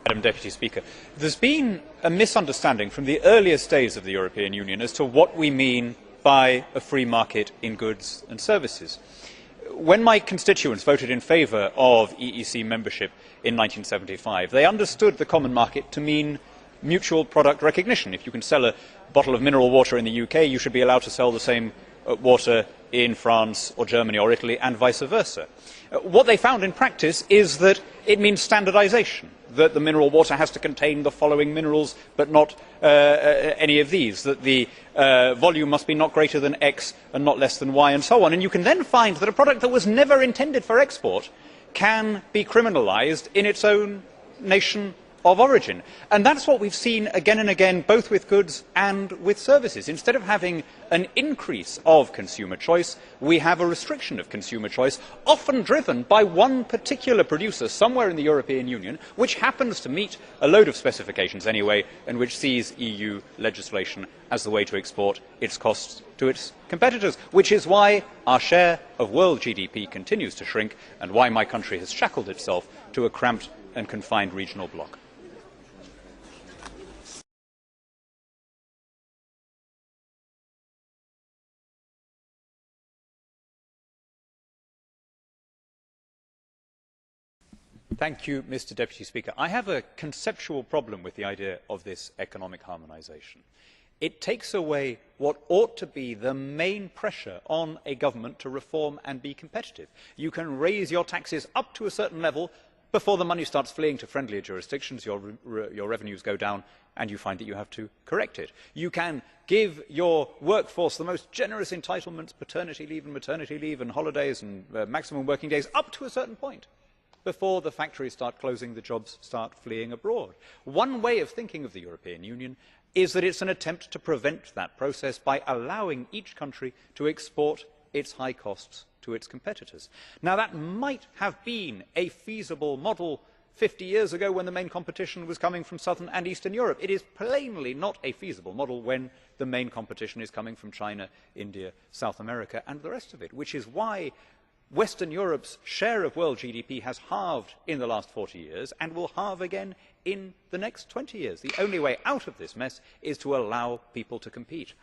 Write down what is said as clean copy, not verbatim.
Madam Deputy Speaker, there's been a misunderstanding from the earliest days of the European Union as to what we mean by a free market in goods and services. When my constituents voted in favour of EEC membership in 1975, they understood the common market to mean mutual product recognition. If you can sell a bottle of mineral water in the UK, you should be allowed to sell the same water in France or Germany or Italy, and vice versa. What they found in practice is that it means standardisation, that the mineral water has to contain the following minerals but not any of these, that the volume must be not greater than X and not less than Y, and so on. And you can then find that a product that was never intended for export can be criminalised in its own nation of origin. And that's what we've seen again and again, both with goods and with services. Instead of having an increase of consumer choice, we have a restriction of consumer choice, often driven by one particular producer somewhere in the European Union, which happens to meet a load of specifications anyway, and which sees EU legislation as the way to export its costs to its competitors, which is why our share of world GDP continues to shrink, and why my country has shackled itself to a cramped and confined regional bloc. Thank you, Mr. Deputy Speaker. I have a conceptual problem with the idea of this economic harmonisation. It takes away what ought to be the main pressure on a government to reform and be competitive. You can raise your taxes up to a certain level before the money starts fleeing to friendlier jurisdictions, your revenues go down and you find that you have to correct it. You can give your workforce the most generous entitlements, paternity leave and maternity leave and holidays and maximum working days up to a certain point. Before the factories start closing, the jobs start fleeing abroad. One way of thinking of the European Union is that it's an attempt to prevent that process by allowing each country to export its high costs to its competitors. Now, that might have been a feasible model 50 years ago when the main competition was coming from Southern and Eastern Europe. It is plainly not a feasible model when the main competition is coming from China, India, South America and the rest of it, which is why Western Europe's share of world GDP has halved in the last 40 years and will halve again in the next 20 years. The only way out of this mess is to allow people to compete.